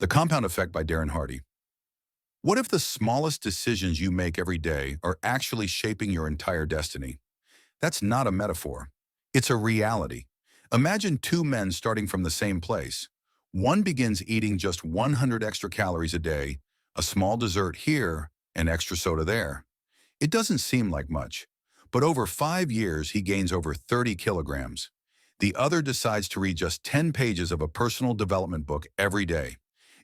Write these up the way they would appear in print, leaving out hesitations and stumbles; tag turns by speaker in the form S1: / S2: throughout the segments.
S1: The Compound Effect by Darren Hardy. What if the smallest decisions you make every day are actually shaping your entire destiny? That's not a metaphor. It's a reality. Imagine two men starting from the same place. One begins eating just 100 extra calories a day, a small dessert here, an extra soda there. It doesn't seem like much, but over 5 years he gains over 30 kilograms. The other decides to read just 10 pages of a personal development book every day.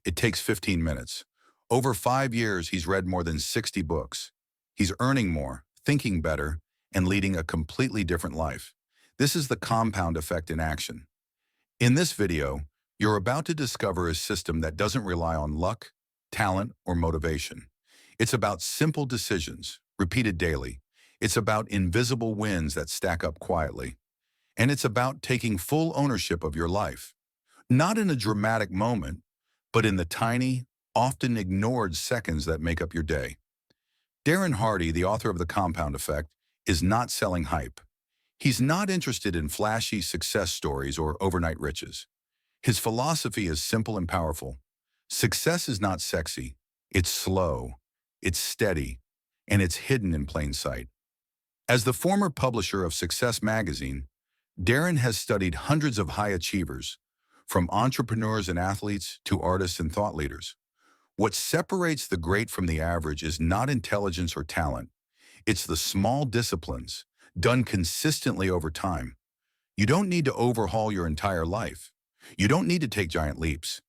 S1: It takes 15 minutes. Over 5 years, he's read more than 60 books. He's earning more, thinking better, and leading a completely different life. This is the compound effect in action. In this video, you're about to discover a system that doesn't rely on luck, talent, or motivation. It's about simple decisions, repeated daily. It's about invisible wins that stack up quietly. And it's about taking full ownership of your life. Not in a dramatic moment, but in the tiny, often ignored seconds that make up your day. Darren Hardy, the author of The Compound Effect, is not selling hype. He's not interested in flashy success stories or overnight riches. His philosophy is simple and powerful. Success is not sexy. It's slow, it's steady, and it's hidden in plain sight. As the former publisher of Success magazine, Darren has studied hundreds of high achievers, from entrepreneurs and athletes to artists and thought leaders. What separates the great from the average is not intelligence or talent. It's the small disciplines, done consistently over time. You don't need to overhaul your entire life. You don't need to take giant leaps.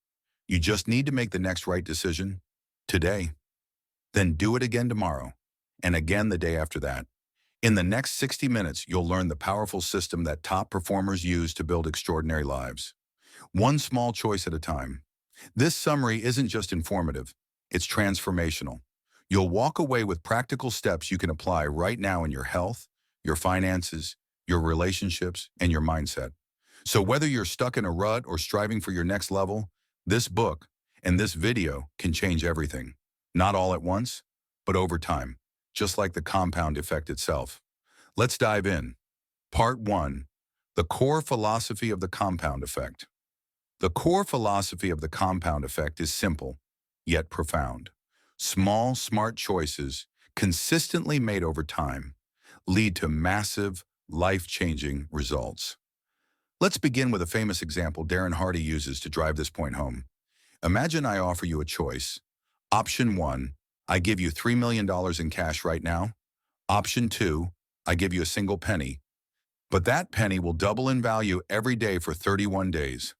S1: You just need to make the next right decision today. Then do it again tomorrow, and again the day after that. In the next 60 minutes, you'll learn the powerful system that top performers use to build extraordinary lives. One small choice at a time. This summary isn't just informative, it's transformational. You'll walk away with practical steps you can apply right now in your health, your finances, your relationships, and your mindset. So whether you're stuck in a rut or striving for your next level, this book and this video can change everything. Not all at once, but over time, just like the compound effect itself. Let's dive in. Part 1. The core philosophy of the compound effect. The core philosophy of the compound effect is simple, yet profound. Small, smart choices, consistently made over time, lead to massive, life-changing results. Let's begin with a famous example Darren Hardy uses to drive this point home. Imagine I offer you a choice. Option 1, I give you $3 million in cash right now. Option 2, I give you a single penny. But that penny will double in value every day for 31 days.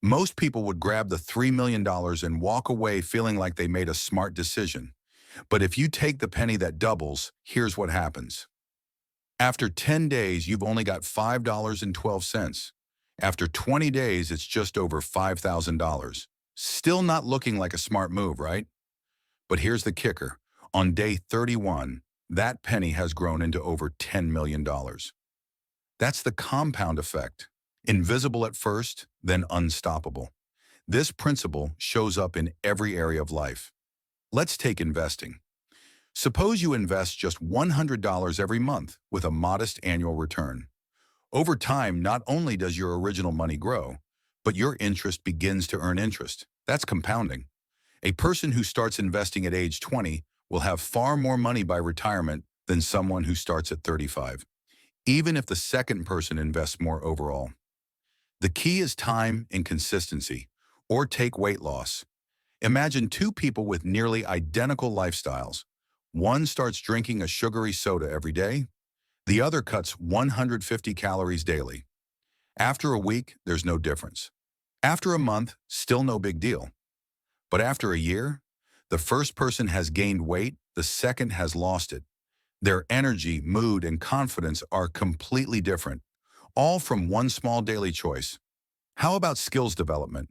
S1: Most people would grab the $3 million and walk away feeling like they made a smart decision. But if you take the penny that doubles, here's what happens. After 10 days, you've only got $5.12. After 20 days, it's just over $5,000. Still not looking like a smart move, right? But here's the kicker. On day 31, that penny has grown into over $10 million. That's the compound effect. Invisible at first, then unstoppable. This principle shows up in every area of life. Let's take investing. Suppose you invest just $100 every month with a modest annual return. Over time, not only does your original money grow, but your interest begins to earn interest. That's compounding. A person who starts investing at age 20 will have far more money by retirement than someone who starts at 35, even if the second person invests more overall. The key is time and consistency, or take weight loss. Imagine two people with nearly identical lifestyles. One starts drinking a sugary soda every day. The other cuts 150 calories daily. After a week, there's no difference. After a month, still no big deal. But after a year, the first person has gained weight, the second has lost it. Their energy, mood, and confidence are completely different, all from one small daily choice. How about skills development?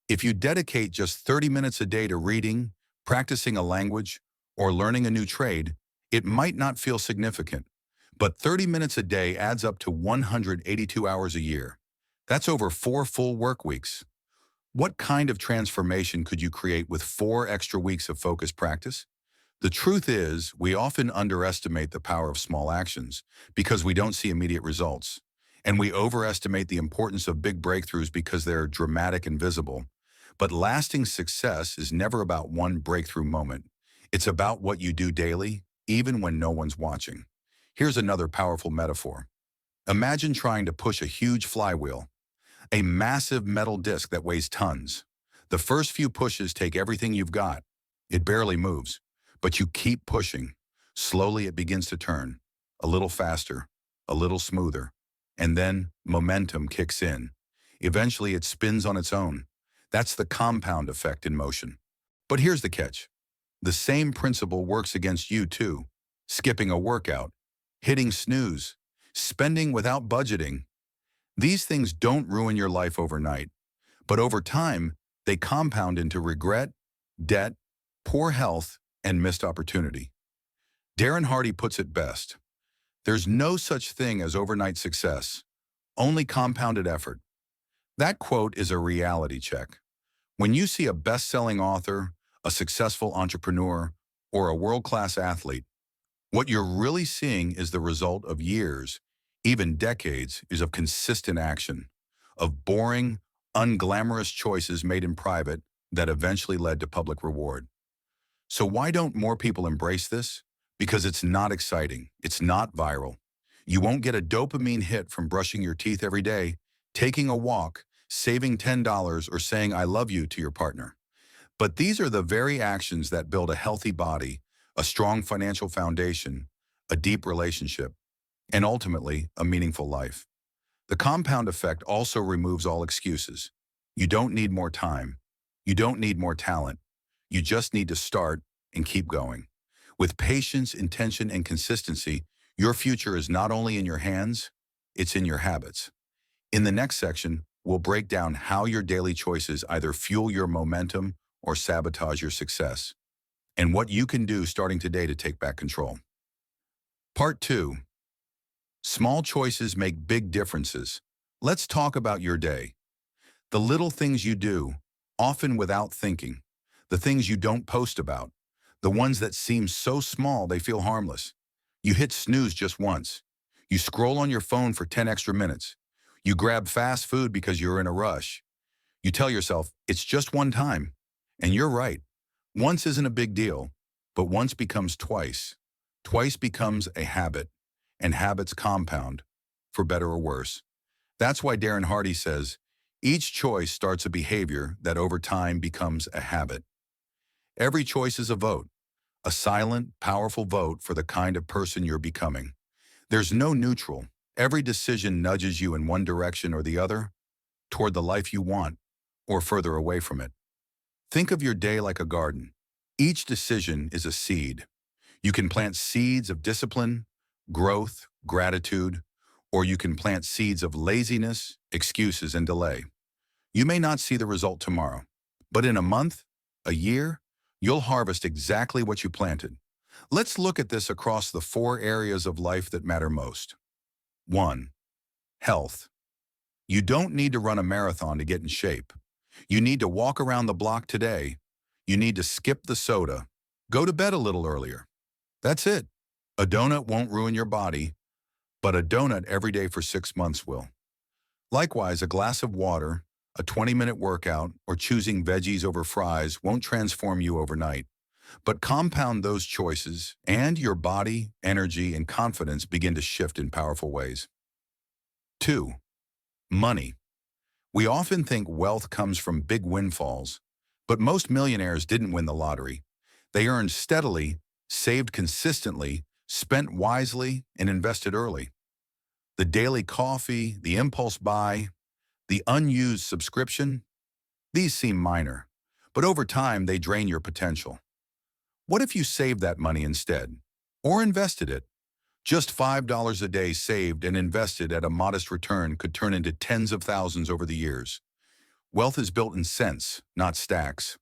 S1: If you dedicate just 30 minutes a day to reading, practicing a language, or learning a new trade, it might not feel significant. But 30 minutes a day adds up to 182 hours a year. That's over 4 full work weeks. What kind of transformation could you create with 4 extra weeks of focused practice? The truth is, we often underestimate the power of small actions because we don't see immediate results. And we overestimate the importance of big breakthroughs because they're dramatic and visible. But lasting success is never about one breakthrough moment. It's about what you do daily, even when no one's watching. Here's another powerful metaphor. Imagine trying to push a huge flywheel, a massive metal disc that weighs tons. The first few pushes take everything you've got. It barely moves, but you keep pushing. Slowly it begins to turn, a little faster, a little smoother, and then momentum kicks in. Eventually it spins on its own. That's the compound effect in motion. But here's the catch. The same principle works against you too. Skipping a workout, hitting snooze, spending without budgeting. These things don't ruin your life overnight, but over time, they compound into regret, debt, poor health, and missed opportunity. Darren Hardy puts it best. There's no such thing as overnight success, only compounded effort. That quote is a reality check. When you see a best-selling author, a successful entrepreneur, or a world-class athlete, what you're really seeing is the result of years, even decades, is of consistent action, of boring, unglamorous choices made in private that eventually led to public reward. So why don't more people embrace this? Because it's not exciting. It's not viral. You won't get a dopamine hit from brushing your teeth every day, taking a walk, saving $10, or saying I love you to your partner. But these are the very actions that build a healthy body, a strong financial foundation, a deep relationship, and ultimately, a meaningful life. The compound effect also removes all excuses. You don't need more time. You don't need more talent. You just need to start and keep going. With patience, intention, and consistency, your future is not only in your hands, it's in your habits. In the next section, we'll break down how your daily choices either fuel your momentum or sabotage your success, and what you can do starting today to take back control. Part 2. Small choices make big differences. Let's talk about your day. The little things you do, often without thinking. The things you don't post about. The ones that seem so small they feel harmless. You hit snooze just once. You scroll on your phone for 10 extra minutes. You grab fast food because you're in a rush. You tell yourself, it's just one time. And you're right. Once isn't a big deal, but once becomes twice. Twice becomes a habit, and habits compound, for better or worse. That's why Darren Hardy says, each choice starts a behavior that over time becomes a habit. Every choice is a vote, a silent, powerful vote for the kind of person you're becoming. There's no neutral. Every decision nudges you in one direction or the other, toward the life you want, or further away from it. Think of your day like a garden. Each decision is a seed. You can plant seeds of discipline, growth, gratitude, or you can plant seeds of laziness, excuses, and delay. You may not see the result tomorrow, but in a month, a year, you'll harvest exactly what you planted. Let's look at this across the 4 areas of life that matter most. 1. Health. You don't need to run a marathon to get in shape. You need to walk around the block today. You need to skip the soda. Go to bed a little earlier. That's it. A donut won't ruin your body, but a donut every day for 6 months will. Likewise, a glass of water, a 20-minute workout, or choosing veggies over fries won't transform you overnight. But compound those choices, and your body, energy, and confidence begin to shift in powerful ways. 2. Money. We often think wealth comes from big windfalls, but most millionaires didn't win the lottery. They earned steadily, saved consistently, spent wisely, and invested early. The daily coffee, the impulse buy, the unused subscription, these seem minor, but over time they drain your potential. What if you saved that money instead, or invested it? Just $5 a day saved and invested at a modest return could turn into tens of thousands over the years. Wealth is built in cents, not stacks.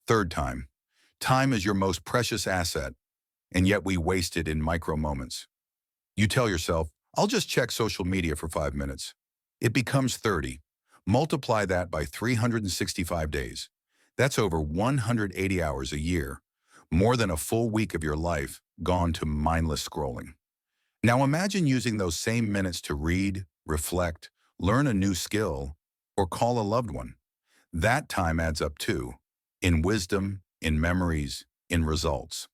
S1: Third, time. Time is your most precious asset, and yet we waste it in micro moments. You tell yourself, I'll just check social media for 5 minutes. It becomes 30. Multiply that by 365 days. That's over 180 hours a year, more than a full week of your life gone to mindless scrolling. Now imagine using those same minutes to read, reflect, learn a new skill, or call a loved one. That time adds up too, in wisdom, in memories, in results.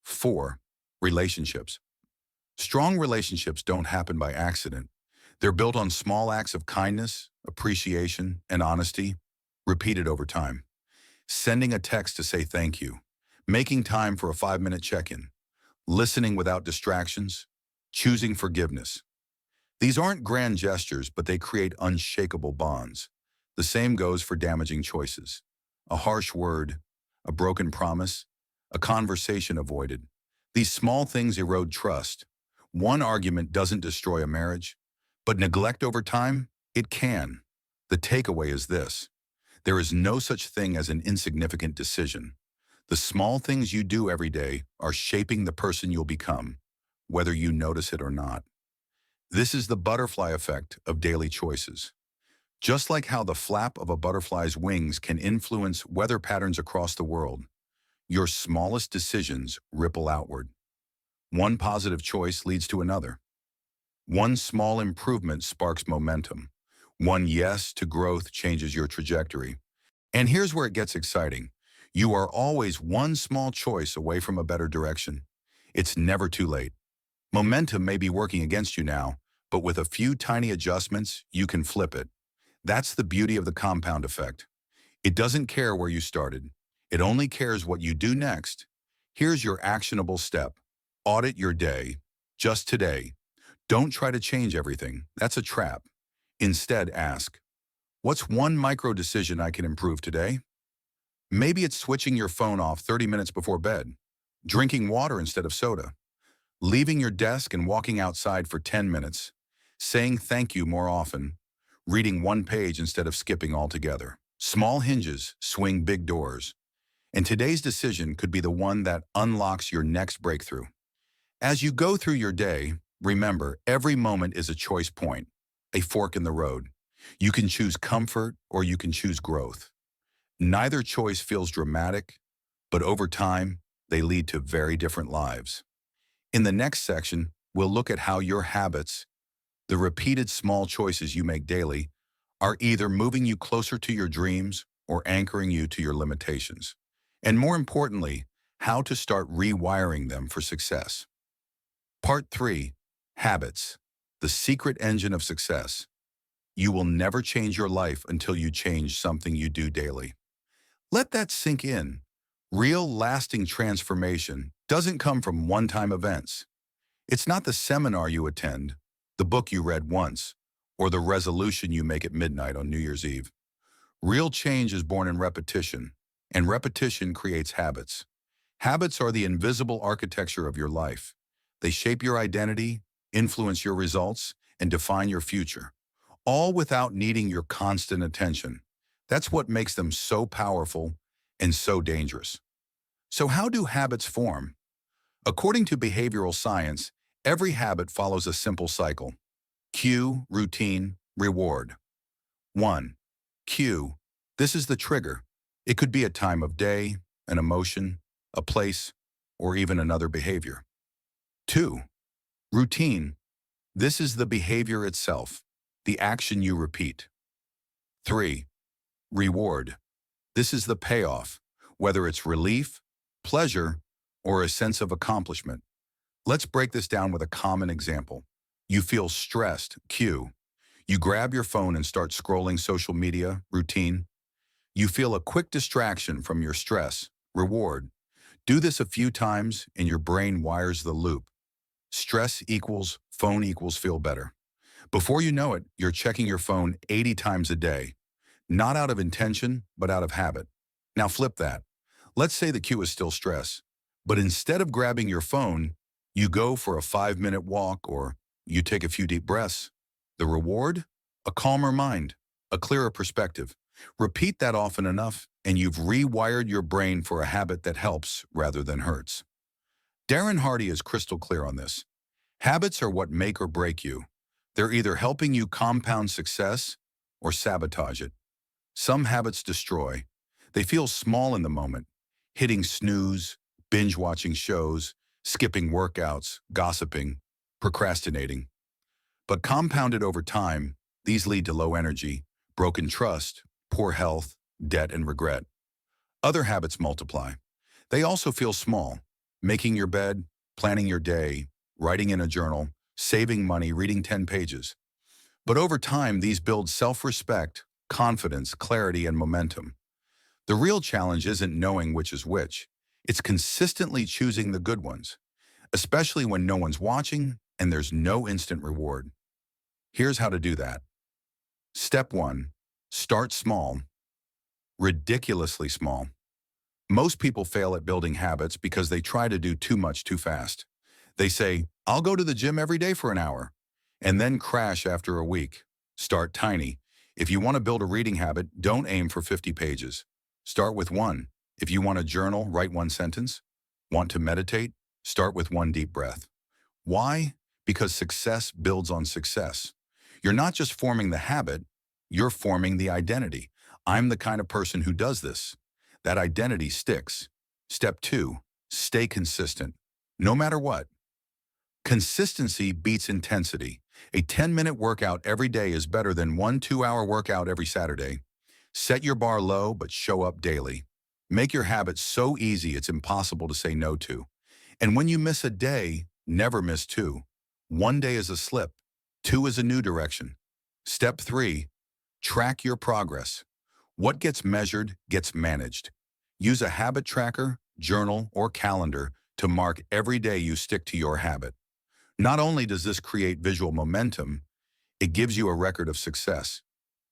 S1: 4. Relationships. Strong relationships don't happen by accident. They're built on small acts of kindness, appreciation, and honesty, repeated over time. Sending a text to say thank you, making time for a 5-minute check-in, listening without distractions, choosing forgiveness. These aren't grand gestures, but they create unshakable bonds. The same goes for damaging choices. A harsh word, a broken promise, a conversation avoided. These small things erode trust. One argument doesn't destroy a marriage, but neglect over time, it can. The takeaway is this: there is no such thing as an insignificant decision. The small things you do every day are shaping the person you'll become, whether you notice it or not. This is the butterfly effect of daily choices. Just like how the flap of a butterfly's wings can influence weather patterns across the world, your smallest decisions ripple outward. One positive choice leads to another. One small improvement sparks momentum. One yes to growth changes your trajectory. And here's where it gets exciting. You are always one small choice away from a better direction. It's never too late. Momentum may be working against you now, but with a few tiny adjustments, you can flip it. That's the beauty of the compound effect. It doesn't care where you started. It only cares what you do next. Here's your actionable step. Audit your day. Just today. Don't try to change everything. That's a trap. Instead, ask, what's one micro decision I can improve today? Maybe it's switching your phone off 30 minutes before bed, drinking water instead of soda, leaving your desk and walking outside for 10 minutes, saying thank you more often, reading one page instead of skipping altogether. Small hinges swing big doors, and today's decision could be the one that unlocks your next breakthrough. As you go through your day, remember, every moment is a choice point, a fork in the road. You can choose comfort or you can choose growth. Neither choice feels dramatic, but over time, they lead to very different lives. In the next section, we'll look at how your habits, the repeated small choices you make daily, are either moving you closer to your dreams or anchoring you to your limitations. And more importantly, how to start rewiring them for success. Part 3. Habits, the secret engine of success. You will never change your life until you change something you do daily. Let that sink in. Real, lasting transformation doesn't come from one-time events. It's not the seminar you attend, the book you read once, or the resolution you make at midnight on New Year's Eve. Real change is born in repetition, and repetition creates habits. Habits are the invisible architecture of your life. They shape your identity, influence your results, and define your future, all without needing your constant attention. That's what makes them so powerful and so dangerous. So how do habits form? According to behavioral science, every habit follows a simple cycle. Cue, routine, reward. 1. Cue. This is the trigger. It could be a time of day, an emotion, a place, or even another behavior. 2. Routine. This is the behavior itself, the action you repeat. 3. Reward. This is the payoff, whether it's relief, pleasure, or a sense of accomplishment. Let's break this down with a common example. You feel stressed, cue. You grab your phone and start scrolling social media, routine. You feel a quick distraction from your stress, reward. Do this a few times and your brain wires the loop. Stress equals phone equals feel better. Before you know it, you're checking your phone 80 times a day. Not out of intention, but out of habit. Now flip that. Let's say the cue is still stress, but instead of grabbing your phone, you go for a 5-minute walk or you take a few deep breaths. The reward? A calmer mind, a clearer perspective. Repeat that often enough, and you've rewired your brain for a habit that helps rather than hurts. Darren Hardy is crystal clear on this. Habits are what make or break you. They're either helping you compound success or sabotage it. Some habits destroy. They feel small in the moment, hitting snooze, binge-watching shows, skipping workouts, gossiping, procrastinating. But compounded over time, these lead to low energy, broken trust, poor health, debt, and regret. Other habits multiply. They also feel small. Making your bed, planning your day, writing in a journal, saving money, reading 10 pages. But over time, these build self-respect, confidence, clarity, and momentum. The real challenge isn't knowing which is which. It's consistently choosing the good ones, especially when no one's watching and there's no instant reward. Here's how to do that. Step 1. Start small, ridiculously small. Most people fail at building habits because they try to do too much too fast. They say, I'll go to the gym every day for an hour, and then crash after a week. Start tiny. If you want to build a reading habit, don't aim for 50 pages. Start with one. If you want to journal, write one sentence. Want to meditate? Start with one deep breath. Why? Because success builds on success. You're not just forming the habit, you're forming the identity. I'm the kind of person who does this. That identity sticks. Step 2, stay consistent. No matter what. Consistency beats intensity. A 10-minute workout every day is better than one 2-hour workout every Saturday. Set your bar low, but show up daily. Make your habits so easy it's impossible to say no to. And when you miss a day, never miss 2. 1 day is a slip. 2 is a new direction. Step 3, track your progress. What gets measured gets managed. Use a habit tracker, journal, or calendar to mark every day you stick to your habit. Not only does this create visual momentum, it gives you a record of success.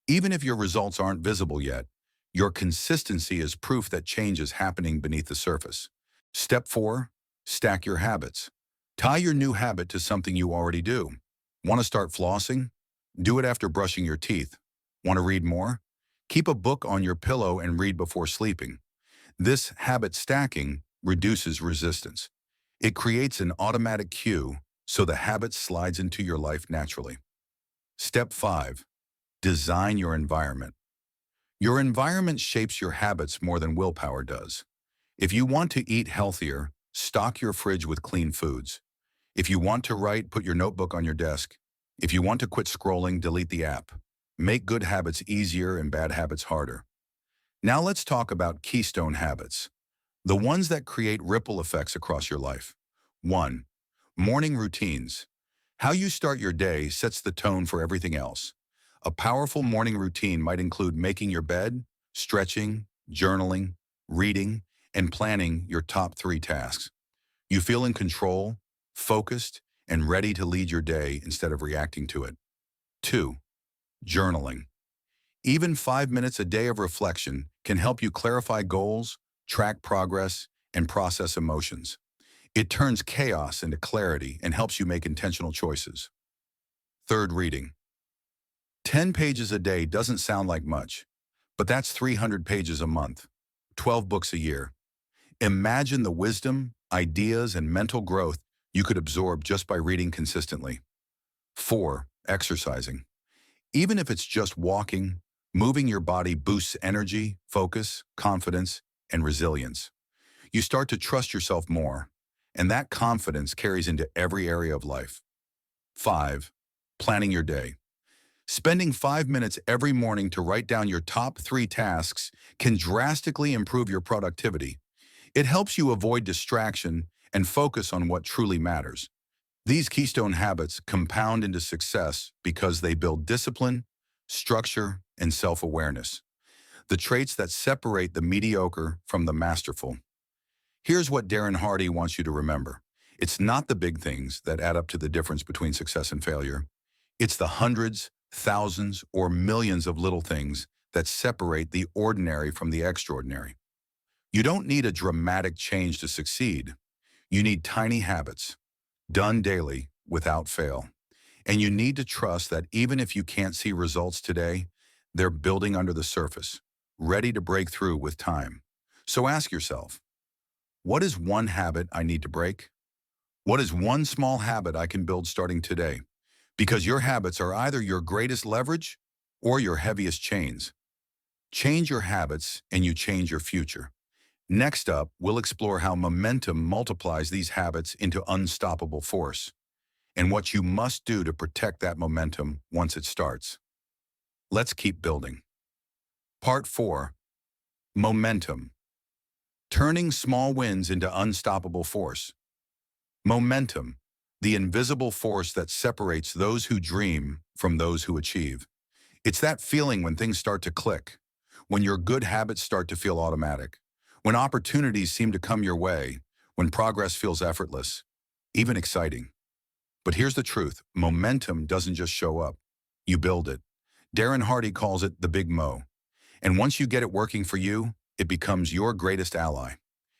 S1: Even if your results aren't visible yet, your consistency is proof that change is happening beneath the surface. Step 4, stack your habits. Tie your new habit to something you already do. Want to start flossing? Do it after brushing your teeth. Want to read more? Keep a book on your pillow and read before sleeping. This habit stacking reduces resistance. It creates an automatic cue so the habit slides into your life naturally. Step 5, design your environment. Your environment shapes your habits more than willpower does. If you want to eat healthier, stock your fridge with clean foods. If you want to write, put your notebook on your desk. If you want to quit scrolling, delete the app. Make good habits easier and bad habits harder. Now let's talk about keystone habits, the ones that create ripple effects across your life. 1. Morning routines. How you start your day sets the tone for everything else. A powerful morning routine might include making your bed, stretching, journaling, reading, and planning your top 3 tasks. You feel in control, focused, and ready to lead your day instead of reacting to it. 2. Journaling. Even 5 minutes a day of reflection can help you clarify goals, track progress, and process emotions. It turns chaos into clarity and helps you make intentional choices. 3. Reading. 10 pages a day doesn't sound like much, but that's 300 pages a month, 12 books a year. Imagine the wisdom, ideas, and mental growth you could absorb just by reading consistently. 4. Exercising. Even if it's just walking, moving your body boosts energy, focus, confidence, and resilience. You start to trust yourself more, and that confidence carries into every area of life. 5. Planning your day. Spending 5 minutes every morning to write down your top 3 tasks can drastically improve your productivity. It helps you avoid distraction and focus on what truly matters. These keystone habits compound into success because they build discipline, structure, and self-awareness, the traits that separate the mediocre from the masterful. Here's what Darren Hardy wants you to remember. It's not the big things that add up to the difference between success and failure. It's the hundreds, thousands, or millions of little things that separate the ordinary from the extraordinary. You don't need a dramatic change to succeed. You need tiny habits, done daily, without fail. And you need to trust that even if you can't see results today, they're building under the surface, ready to break through with time. So ask yourself, what is one habit I need to break? What is one small habit I can build starting today? Because your habits are either your greatest leverage or your heaviest chains. Change your habits and you change your future. Next up, we'll explore how momentum multiplies these habits into unstoppable force, and what you must do to protect that momentum once it starts. Let's keep building. Part 4, Momentum. Turning small wins into unstoppable force. Momentum. The invisible force that separates those who dream from those who achieve. It's that feeling when things start to click, when your good habits start to feel automatic, when opportunities seem to come your way, when progress feels effortless, even exciting. But here's the truth. Momentum doesn't just show up. You build it. Darren Hardy calls it the Big Mo. And once you get it working for you, it becomes your greatest ally.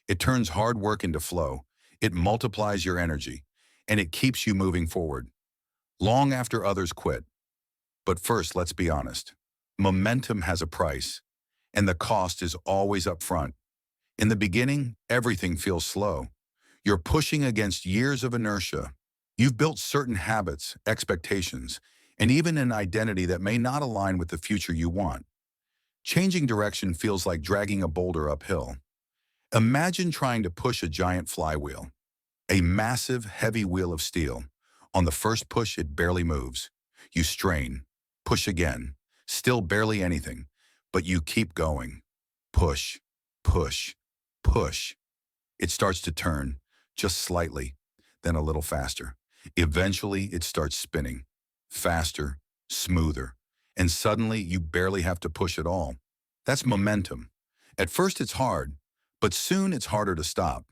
S1: It turns hard work into flow. It multiplies your energy. And it keeps you moving forward, long after others quit. But first, let's be honest. Momentum has a price, and the cost is always up front. In the beginning, everything feels slow. You're pushing against years of inertia. You've built certain habits, expectations, and even an identity that may not align with the future you want. Changing direction feels like dragging a boulder uphill. Imagine trying to push a giant flywheel, a massive, heavy wheel of steel. On the first push, it barely moves. You strain, push again, still barely anything, but you keep going. Push, push, push. It starts to turn, just slightly, then a little faster. Eventually, it starts spinning, faster, smoother, and suddenly you barely have to push at all. That's momentum. At first it's hard, but soon it's harder to stop.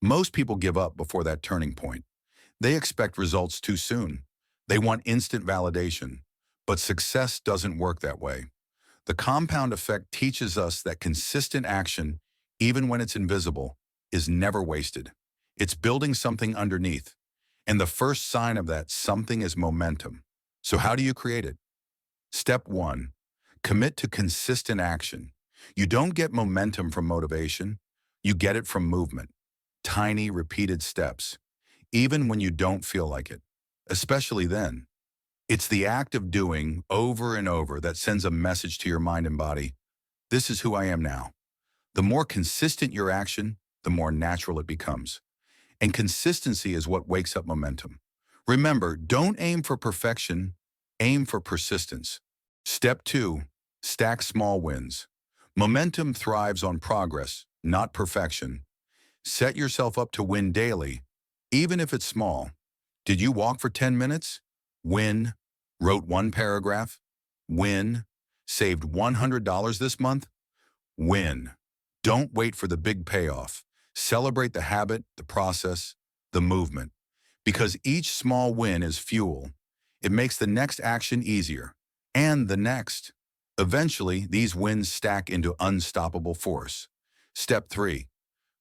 S1: Most people give up before that turning point. They expect results too soon. They want instant validation. But success doesn't work that way. The compound effect teaches us that consistent action, even when it's invisible, is never wasted. It's building something underneath. And the first sign of that something is momentum. So how do you create it? Step 1. Commit to consistent action. You don't get momentum from motivation. You get it from movement. Tiny, repeated steps. Even when you don't feel like it. Especially then. It's the act of doing over and over that sends a message to your mind and body. This is who I am now. The more consistent your action, the more natural it becomes. And consistency is what wakes up momentum. Remember, don't aim for perfection, aim for persistence. Step 2, stack small wins. Momentum thrives on progress, not perfection. Set yourself up to win daily, even if it's small. Did you walk for 10 minutes? Win. Wrote one paragraph? Win. Saved $100 this month? Win. Don't wait for the big payoff. Celebrate the habit, the process, the movement. Because each small win is fuel. It makes the next action easier. And the next. Eventually, these wins stack into unstoppable force. Step 3.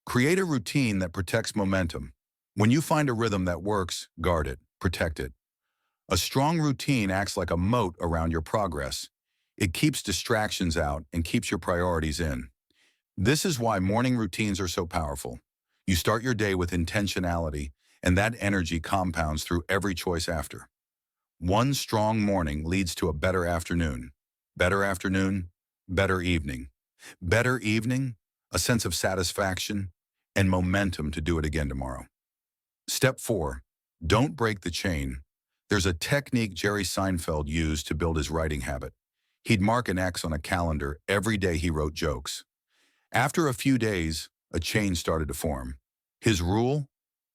S1: Create a routine that protects momentum. When you find a rhythm that works, guard it, protect it. A strong routine acts like a moat around your progress. It keeps distractions out and keeps your priorities in. This is why morning routines are so powerful. You start your day with intentionality, and that energy compounds through every choice after. One strong morning leads to a better afternoon. Better afternoon, better evening. Better evening, a sense of satisfaction and momentum to do it again tomorrow. Step 4. Don't break the chain. There's a technique Jerry Seinfeld used to build his writing habit. He'd mark an X on a calendar every day he wrote jokes. After a few days, a chain started to form. His rule?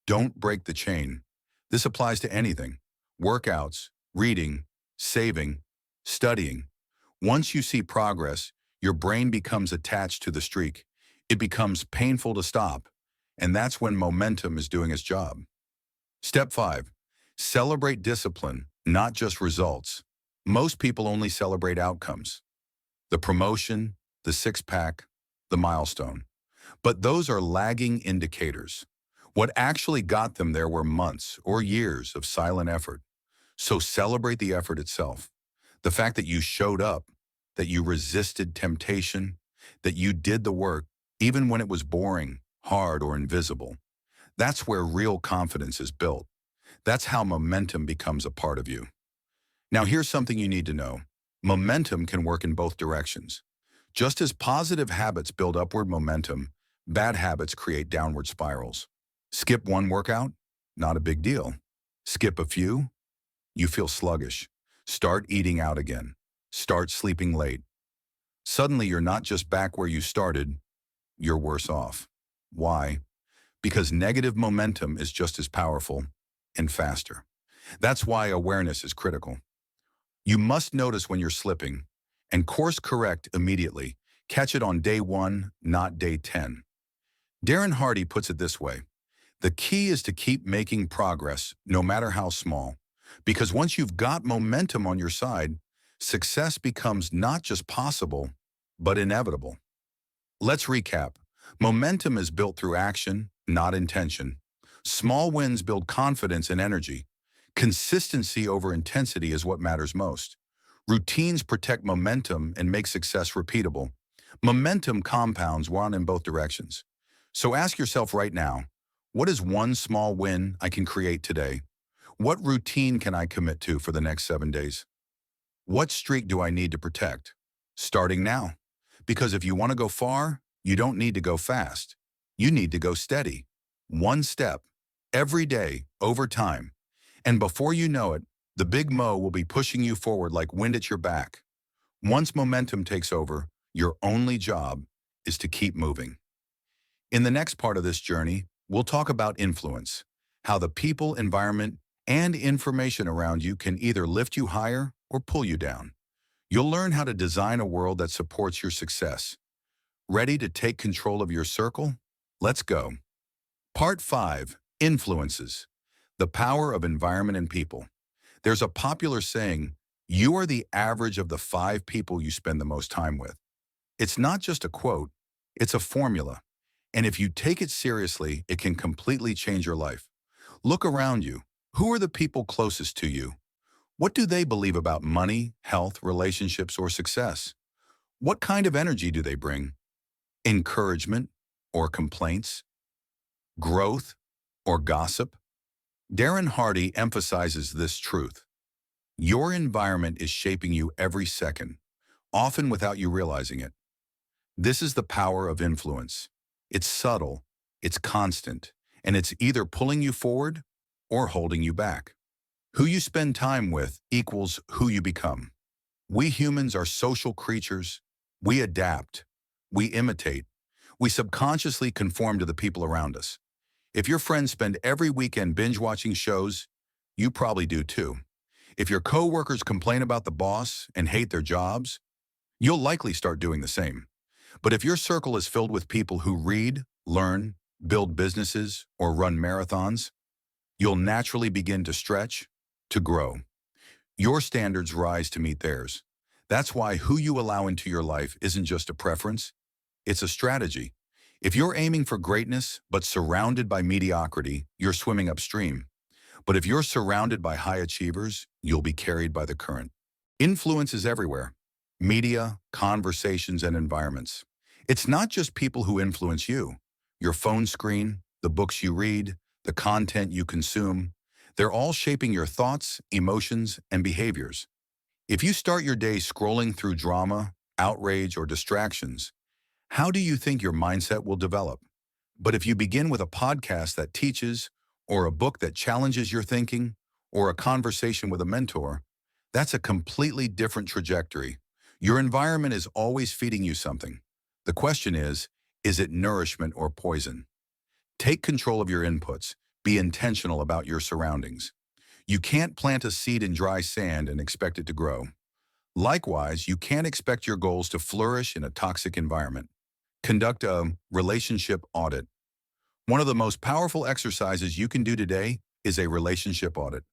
S1: Don't break the chain. This applies to anything. Workouts, reading, saving, studying. Once you see progress, your brain becomes attached to the streak. It becomes painful to stop, and that's when momentum is doing its job. Step 5. Celebrate discipline, not just results. Most people only celebrate outcomes. The promotion, the six-pack, the milestone. But those are lagging indicators. What actually got them there were months or years of silent effort. So celebrate the effort itself. The fact that you showed up, that you resisted temptation, that you did the work, even when it was boring, hard, or invisible. That's where real confidence is built. That's how momentum becomes a part of you. Now here's something you need to know. Momentum can work in both directions. Just as positive habits build upward momentum, bad habits create downward spirals. Skip one workout? Not a big deal. Skip a few? You feel sluggish. Start eating out again. Start sleeping late. Suddenly you're not just back where you started, you're worse off. Why? Because negative momentum is just as powerful and faster. That's why awareness is critical. You must notice when you're slipping and course correct immediately. Catch it on day 1, not day 10. Darren Hardy puts it this way: the key is to keep making progress, no matter how small. Because once you've got momentum on your side, success becomes not just possible, but inevitable. Let's recap. Momentum is built through action, not intention. Small wins build confidence and energy. Consistency over intensity is what matters most. Routines protect momentum and make success repeatable. Momentum compounds one in both directions. So ask yourself right now, what is one small win I can create today? What routine can I commit to for the next 7 days? What streak do I need to protect? Starting now. Because if you want to go far, you don't need to go fast. You need to go steady. One step, every day, over time. And before you know it, the big Mo will be pushing you forward like wind at your back. Once momentum takes over, your only job is to keep moving. In the next part of this journey, we'll talk about influence, how the people, environment, and information around you can either lift you higher or pull you down. You'll learn how to design a world that supports your success. Ready to take control of your circle? Let's go. Part 5. Influences. The power of environment and people. There's a popular saying, you are the average of the 5 people you spend the most time with. It's not just a quote, it's a formula. And if you take it seriously, it can completely change your life. Look around you. Who are the people closest to you? What do they believe about money, health, relationships, or success? What kind of energy do they bring? Encouragement or complaints? Growth or gossip? Darren Hardy emphasizes this truth. Your environment is shaping you every second, often without you realizing it. This is the power of influence. It's subtle, it's constant, and it's either pulling you forward or holding you back. Who you spend time with equals who you become. We humans are social creatures. We adapt. We imitate. We subconsciously conform to the people around us. If your friends spend every weekend binge-watching shows, you probably do too. If your coworkers complain about the boss and hate their jobs, you'll likely start doing the same. But if your circle is filled with people who read, learn, build businesses, or run marathons, you'll naturally begin to stretch, to grow. Your standards rise to meet theirs. That's why who you allow into your life isn't just a preference, it's a strategy. If you're aiming for greatness but surrounded by mediocrity, you're swimming upstream. But if you're surrounded by high achievers, you'll be carried by the current. Influence is everywhere. Media, conversations, and environments. It's not just people who influence you. Your phone screen, the books you read, the content you consume, they're all shaping your thoughts, emotions, and behaviors. If you start your day scrolling through drama, outrage, or distractions, how do you think your mindset will develop? But if you begin with a podcast that teaches, or a book that challenges your thinking, or a conversation with a mentor, that's a completely different trajectory. Your environment is always feeding you something. The question is it nourishment or poison? Take control of your inputs. Be intentional about your surroundings. You can't plant a seed in dry sand and expect it to grow. Likewise, you can't expect your goals to flourish in a toxic environment. Conduct a relationship audit. One of the most powerful exercises you can do today is a relationship audit.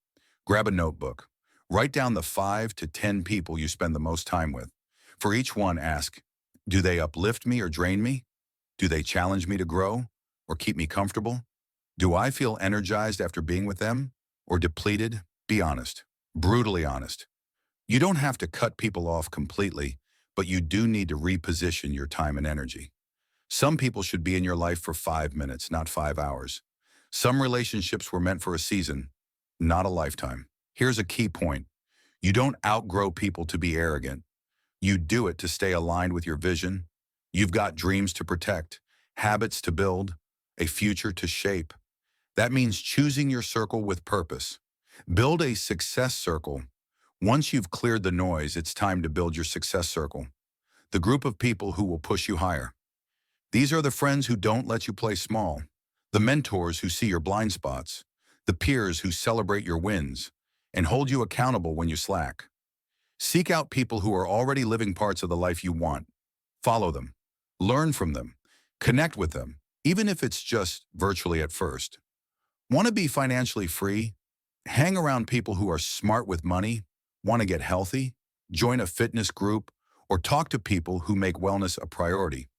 S1: Grab a notebook. Write down the 5 to 10 people you spend the most time with. For each one, ask, do they uplift me or drain me? Do they challenge me to grow or keep me comfortable? Do I feel energized after being with them or depleted? Be honest, brutally honest. You don't have to cut people off completely, but you do need to reposition your time and energy. Some people should be in your life for 5 minutes, not 5 hours. Some relationships were meant for a season, not a lifetime. Here's a key point. You don't outgrow people to be arrogant. You do it to stay aligned with your vision. You've got dreams to protect, habits to build, a future to shape. That means choosing your circle with purpose. Build a success circle. Once you've cleared the noise, it's time to build your success circle. the group of people who will push you higher. These are the friends who don't let you play small, the mentors who see your blind spots, the peers who celebrate your wins, and hold you accountable when you slack. Seek out people who are already living parts of the life you want. Follow them, learn from them, connect with them, even if it's just virtually at first. Want to be financially free? Hang around people who are smart with money, want to get healthy, join a fitness group, or talk to people who make wellness a priority.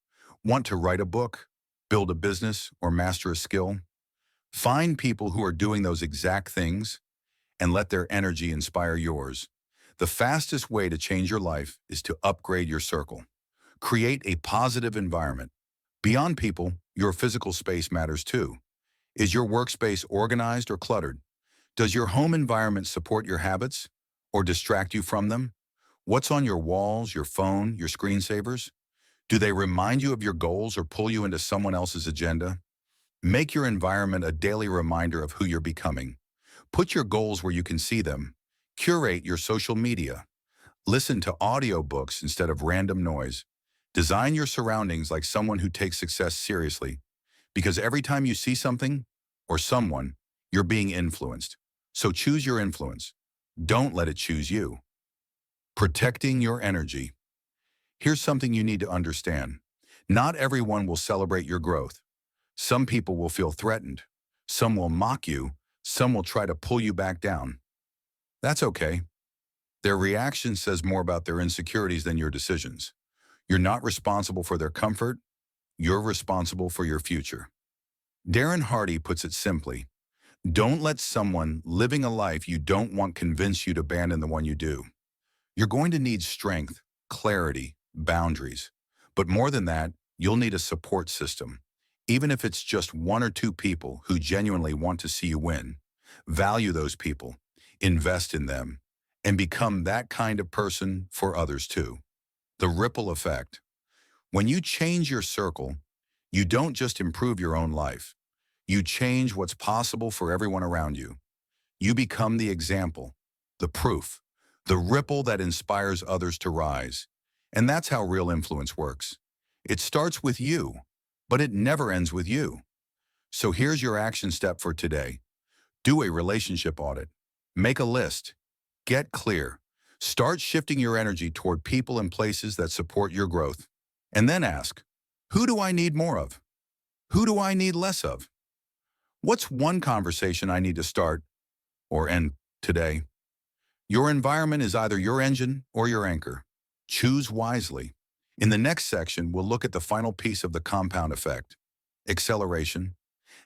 S1: Want to write a book, build a business, or master a skill? Find people who are doing those exact things and let their energy inspire yours. The fastest way to change your life is to upgrade your circle. Create a positive environment. Beyond people, your physical space matters too. Is your workspace organized or cluttered? Does your home environment support your habits or distract you from them? What's on your walls, your phone, your screensavers? Do they remind you of your goals or pull you into someone else's agenda? Make your environment a daily reminder of who you're becoming. Put your goals where you can see them. Curate your social media. Listen to audiobooks instead of random noise. Design your surroundings like someone who takes success seriously. Because every time you see something or someone, you're being influenced. So choose your influence. Don't let it choose you. Protecting your energy. Here's something you need to understand. Not everyone will celebrate your growth. Some people will feel threatened. Some will mock you. Some will try to pull you back down. That's okay. Their reaction says more about their insecurities than your decisions. You're not responsible for their comfort. You're responsible for your future. Darren Hardy puts it simply. Don't let someone living a life you don't want convince you to abandon the one you do. You're going to need strength, clarity, boundaries. But more than that, you'll need a support system. Even if it's just one or two people who genuinely want to see you win. Value those people, invest in them, and become that kind of person for others too. The ripple effect. When you change your circle, you don't just improve your own life. You change what's possible for everyone around you. You become the example, the proof, the ripple that inspires others to rise. And that's how real influence works. It starts with you, but it never ends with you. So here's your action step for today. Do a relationship audit. Make a list. Get clear. Start shifting your energy toward people and places that support your growth. And then ask, who do I need more of? Who do I need less of? What's one conversation I need to start or end today? Your environment is either your engine or your anchor. Choose wisely. In the next section, we'll look at the final piece of the compound effect, acceleration,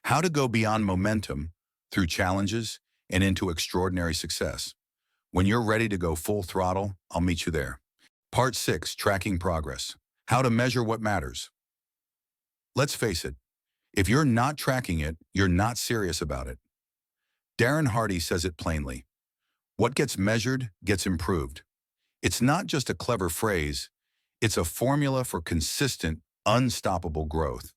S1: how to go beyond momentum through challenges and into extraordinary success. When you're ready to go full throttle, I'll meet you there. Part 6, tracking progress, how to measure what matters. Let's face it, if you're not tracking it, you're not serious about it. Darren Hardy says it plainly. What gets measured gets improved. It's not just a clever phrase, it's a formula for consistent, unstoppable growth.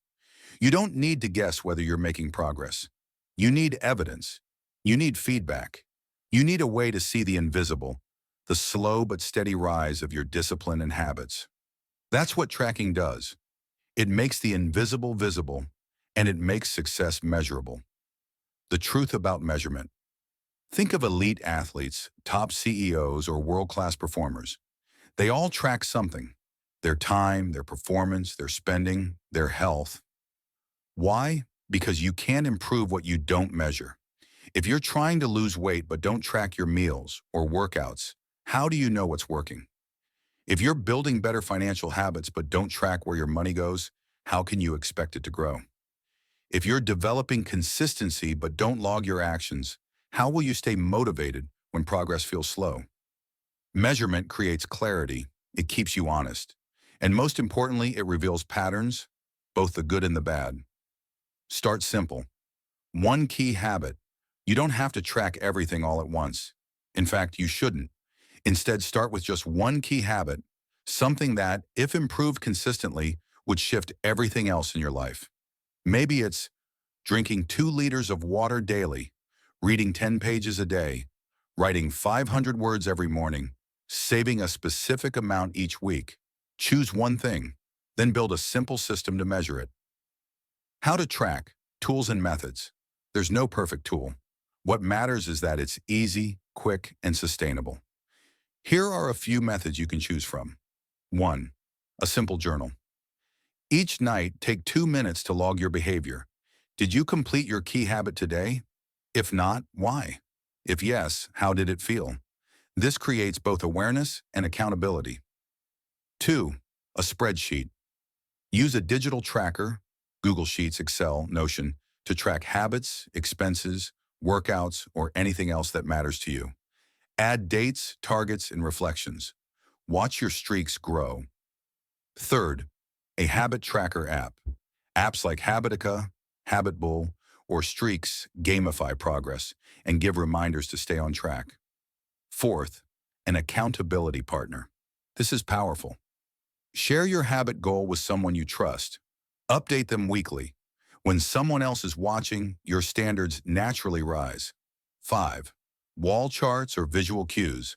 S1: You don't need to guess whether you're making progress. You need evidence. You need feedback. You need a way to see the invisible, the slow but steady rise of your discipline and habits. That's what tracking does. It makes the invisible visible, and it makes success measurable. The truth about measurement. Think of elite athletes, top CEOs, or world-class performers. They all track something: their time, their performance, their spending, their health. Why? Because you can't improve what you don't measure. If you're trying to lose weight but don't track your meals or workouts, how do you know what's working? If you're building better financial habits but don't track where your money goes, how can you expect it to grow? If you're developing consistency but don't log your actions, how will you stay motivated when progress feels slow? Measurement creates clarity. It keeps you honest. And most importantly, it reveals patterns, both the good and the bad. Start simple. One key habit. You don't have to track everything all at once. In fact, you shouldn't. Instead, start with just one key habit, something that, if improved consistently, would shift everything else in your life. Maybe it's drinking 2 liters of water daily, reading 10 pages a day, writing 500 words every morning, saving a specific amount each week. Choose one thing, then build a simple system to measure it. How to track, tools and methods. There's no perfect tool. What matters is that it's easy, quick, and sustainable. Here are a few methods you can choose from. 1. A simple journal. Each night, take 2 minutes to log your behavior. Did you complete your key habit today? If not, why? If yes, how did it feel? This creates both awareness and accountability. 2. A spreadsheet. Use a digital tracker, Google Sheets, Excel, Notion, to track habits, expenses, workouts, or anything else that matters to you. Add dates, targets, and reflections. Watch your streaks grow. Third, a habit tracker app. Apps like Habitica, Habitbull, or Streaks gamify progress and give reminders to stay on track. Fourth, an accountability partner. This is powerful. Share your habit goal with someone you trust. Update them weekly. When someone else is watching, your standards naturally rise. 5. Wall charts or visual cues.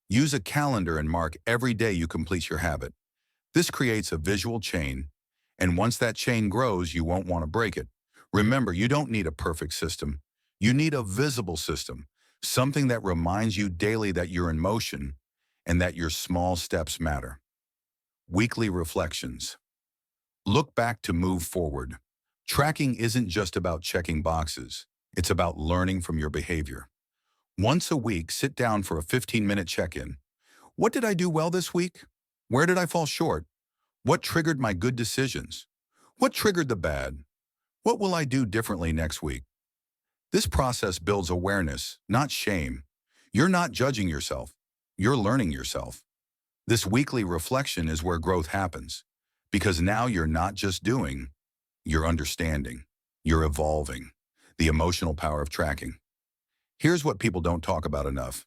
S1: Use a calendar and mark every day you complete your habit. This creates a visual chain, and once that chain grows, you won't want to break it. Remember, you don't need a perfect system. You need a visible system, something that reminds you daily that you're in motion and that your small steps matter. Weekly reflections. Look back to move forward. Tracking isn't just about checking boxes. It's about learning from your behavior. Once a week, sit down for a 15-minute check-in. What did I do well this week? Where did I fall short? What triggered my good decisions? What triggered the bad? What will I do differently next week? This process builds awareness, not shame. You're not judging yourself. You're learning yourself. This weekly reflection is where growth happens, because now you're not just doing, you're understanding, you're evolving. The emotional power of tracking. Here's what people don't talk about enough.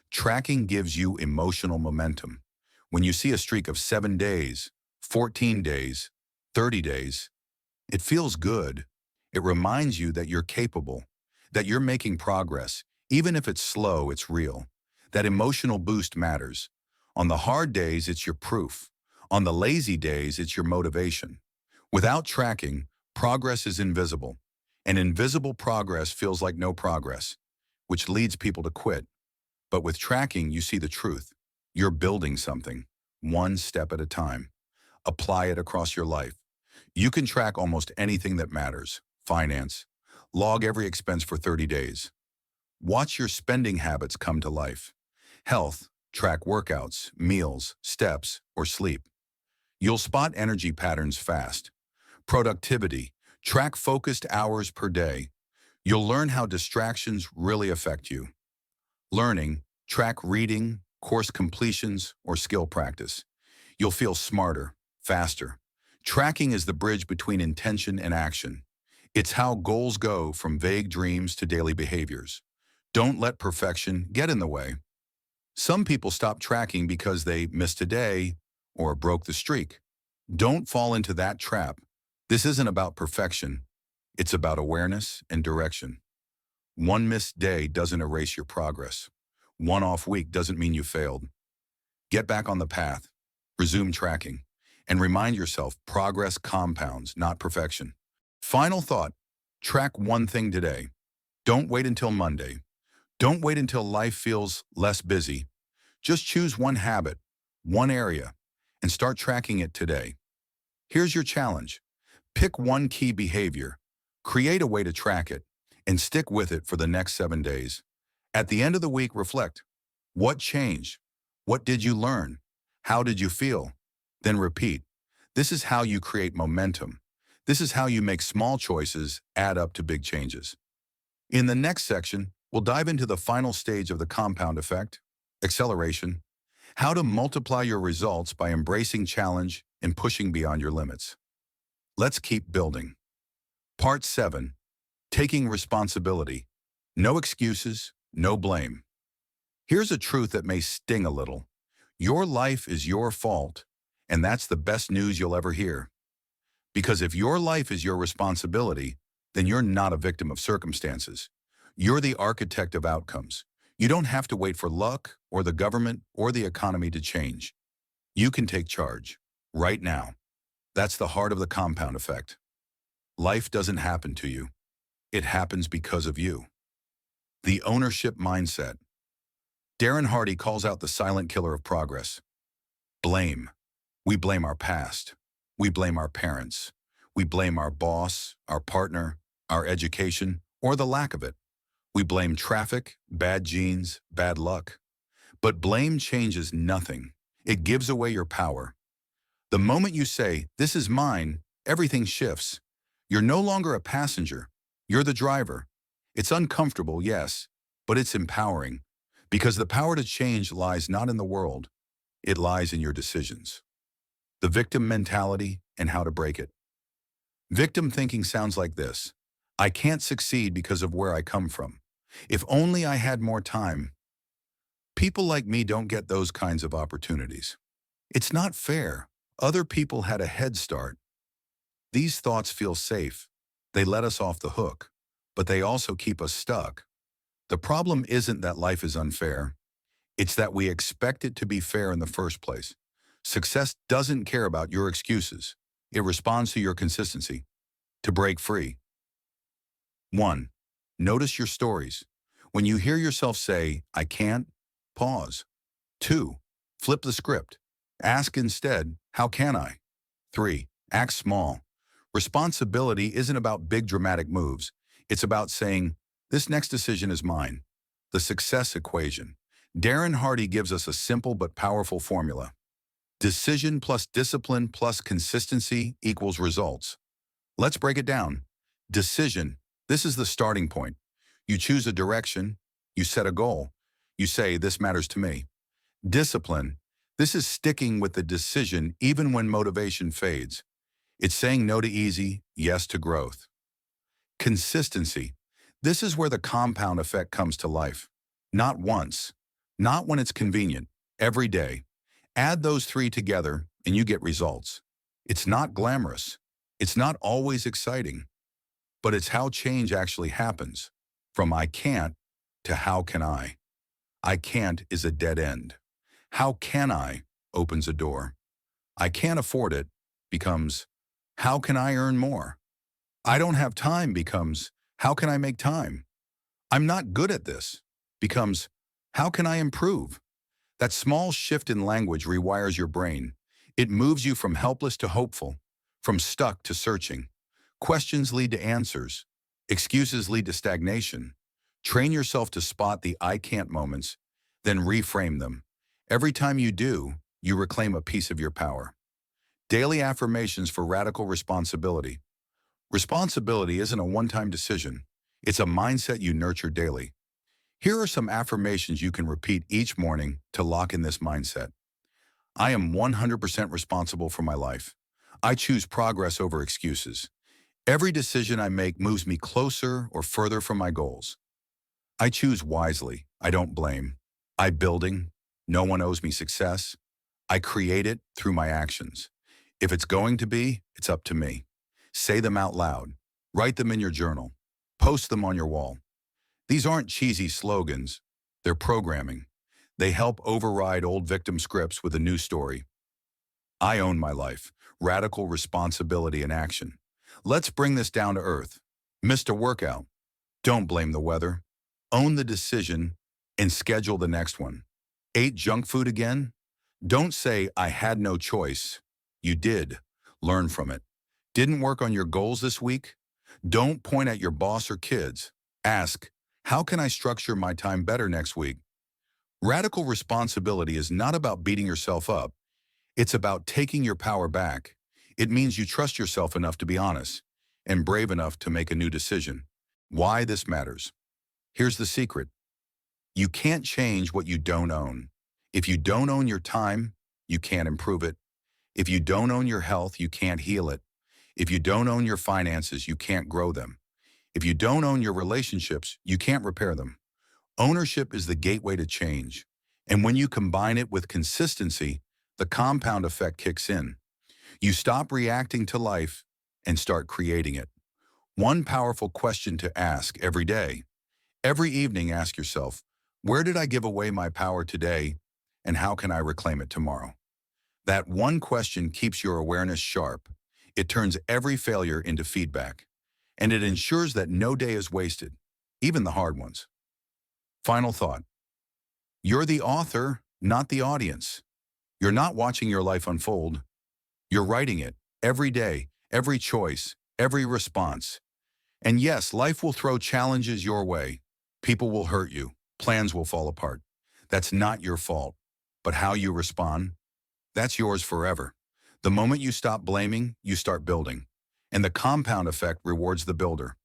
S1: Tracking gives you emotional momentum. When you see a streak of 7 days, 14 days, 30 days, it feels good. It reminds you that you're capable, that you're making progress. Even if it's slow, it's real. That emotional boost matters. On the hard days, it's your proof. On the lazy days, it's your motivation. Without tracking, progress is invisible. And invisible progress feels like no progress, which leads people to quit. But with tracking, you see the truth. You're building something, one step at a time. Apply it across your life. You can track almost anything that matters. Finance. Log every expense for 30 days. Watch your spending habits come to life. Health. Track workouts, meals, steps, or sleep. You'll spot energy patterns fast. Productivity. Track focused hours per day. You'll learn how distractions really affect you. Learning. Track reading, course completions, or skill practice. You'll feel smarter, faster. Tracking is the bridge between intention and action. It's how goals go from vague dreams to daily behaviors. Don't let perfection get in the way. Some people stop tracking because they missed a day or broke the streak. Don't fall into that trap. This isn't about perfection. It's about awareness and direction. One missed day doesn't erase your progress. One off week doesn't mean you failed. Get back on the path, resume tracking, and remind yourself progress compounds, not perfection. Final thought, track one thing today. Don't wait until Monday. Don't wait until life feels less busy. Just choose one habit, one area, and start tracking it today. Here's your challenge. Pick one key behavior, create a way to track it, and stick with it for the next 7 days. At the end of the week, reflect. What changed? What did you learn? How did you feel? Then repeat. This is how you create momentum. This is how you make small choices add up to big changes. In the next section, we'll dive into the final stage of the compound effect, acceleration, how to multiply your results by embracing challenge and pushing beyond your limits. Let's keep building. Part 7, taking responsibility. No excuses, no blame. Here's a truth that may sting a little. Your life is your fault, and that's the best news you'll ever hear. Because if your life is your responsibility, then you're not a victim of circumstances. You're the architect of outcomes. You don't have to wait for luck or the government or the economy to change. You can take charge. right now. That's the heart of the compound effect. Life doesn't happen to you. It happens because of you. The ownership mindset. Darren Hardy calls out the silent killer of progress. Blame. We blame our past. We blame our parents. We blame our boss, our partner, our education, or the lack of it. We blame traffic, bad genes, bad luck. But blame changes nothing. It gives away your power. The moment you say, "This is mine," everything shifts. You're no longer a passenger. You're the driver. It's uncomfortable, yes, but it's empowering. Because the power to change lies not in the world. It lies in your decisions. The victim mentality and how to break it. Victim thinking sounds like this. I can't succeed because of where I come from. If only I had more time. People like me don't get those kinds of opportunities. It's not fair. Other people had a head start. These thoughts feel safe. They let us off the hook, but they also keep us stuck. The problem isn't that life is unfair. It's that we expect it to be fair in the first place. Success doesn't care about your excuses. It responds to your consistency. To break free. 1. Notice your stories. When you hear yourself say, "I can't," pause. 2. Flip the script. Ask instead, "How can I?" 3. Act small. Responsibility isn't about big dramatic moves. It's about saying, "This next decision is mine." The success equation. Darren Hardy gives us a simple but powerful formula. Decision plus discipline plus consistency equals results. Let's break it down. Decision. This is the starting point. You choose a direction. You set a goal. You say, "This matters to me." Discipline. This is sticking with the decision even when motivation fades. It's saying no to easy, yes to growth. Consistency. This is where the compound effect comes to life. Not once. Not when it's convenient. Every day. Add those three together and you get results. It's not glamorous. It's not always exciting. But it's how change actually happens. From "I can't" to "How can I?" "I can't" is a dead end. "How can I?" opens a door. "I can't afford it" becomes, "How can I earn more?" "I don't have time" becomes, "How can I make time?" "I'm not good at this" becomes, "How can I improve?" That small shift in language rewires your brain. It moves you from helpless to hopeful, from stuck to searching. Questions lead to answers. Excuses lead to stagnation. Train yourself to spot the "I can't" moments, then reframe them. Every time you do, you reclaim a piece of your power. Daily affirmations for radical responsibility. Responsibility isn't a one-time decision. It's a mindset you nurture daily. Here are some affirmations you can repeat each morning to lock in this mindset. I am 100% responsible for my life. I choose progress over excuses. Every decision I make moves me closer or further from my goals. I choose wisely. I don't blame. I building. No one owes me success. I create it through my actions. If it's going to be, it's up to me. Say them out loud. Write them in your journal. Post them on your wall. These aren't cheesy slogans. They're programming. They help override old victim scripts with a new story. I own my life. Radical responsibility in action. Let's bring this down to earth. Missed a workout. Don't blame the weather. Own the decision and schedule the next one. Ate junk food again? Don't say, "I had no choice." You did. Learn from it. Didn't work on your goals this week? Don't point at your boss or kids. Ask, how can I structure my time better next week? Radical responsibility is not about beating yourself up. It's about taking your power back. It means you trust yourself enough to be honest and brave enough to make a new decision. Why this matters. Here's the secret. You can't change what you don't own. If you don't own your time, you can't improve it. If you don't own your health, you can't heal it. If you don't own your finances, you can't grow them. If you don't own your relationships, you can't repair them. Ownership is the gateway to change. And when you combine it with consistency, the compound effect kicks in. You stop reacting to life and start creating it. One powerful question to ask every day. Every evening, ask yourself, where did I give away my power today, and how can I reclaim it tomorrow? That one question keeps your awareness sharp. It turns every failure into feedback, and it ensures that no day is wasted, even the hard ones. Final thought. You're the author, not the audience. You're not watching your life unfold. You're writing it every day, every choice, every response. And yes, life will throw challenges your way. People will hurt you. Plans will fall apart. That's not your fault. But how you respond, that's yours forever. The moment you stop blaming, you start building. And the compound effect rewards the builder,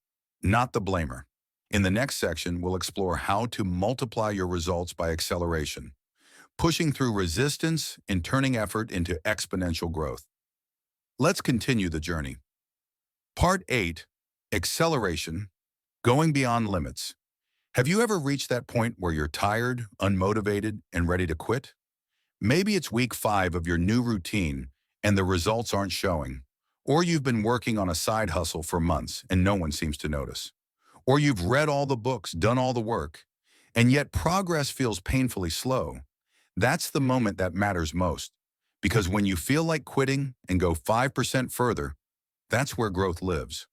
S1: not the blamer. In the next section, we'll explore how to multiply your results by acceleration, pushing through resistance and turning effort into exponential growth. Let's continue the journey. Part 8, Acceleration, Going Beyond Limits. Have you ever reached that point where you're tired, unmotivated, and ready to quit? Maybe it's week 5 of your new routine and the results aren't showing. Or you've been working on a side hustle for months and no one seems to notice. Or you've read all the books, done all the work, and yet progress feels painfully slow. That's the moment that matters most. Because when you feel like quitting and go 5% further, that's where growth lives.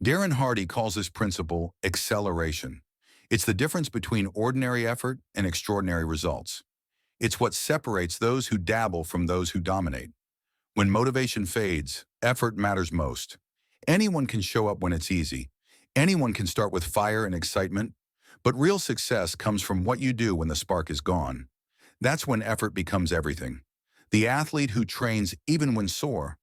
S1: Darren Hardy calls this principle acceleration. It's the difference between ordinary effort and extraordinary results. It's what separates those who dabble from those who dominate. When motivation fades, effort matters most. Anyone can show up when it's easy. Anyone can start with fire and excitement. But real success comes from what you do when the spark is gone. That's when effort becomes everything. The athlete who trains even when sore.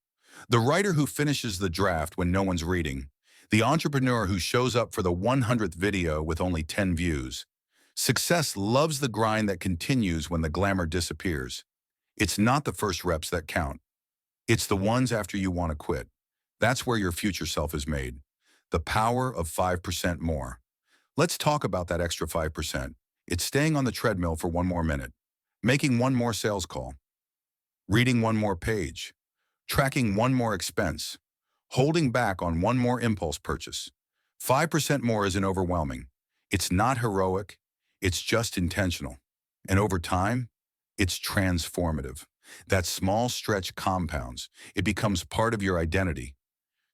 S1: The writer who finishes the draft when no one's reading. The entrepreneur who shows up for the 100th video with only 10 views. Success loves the grind that continues when the glamour disappears. It's not the first reps that count. It's the ones after you want to quit. That's where your future self is made. The power of 5% more. Let's talk about that extra 5%. It's staying on the treadmill for one more minute, making one more sales call, reading one more page, tracking one more expense, holding back on one more impulse purchase. 5% more isn't overwhelming. It's not heroic. It's just intentional. And over time, it's transformative. That small stretch compounds. It becomes part of your identity.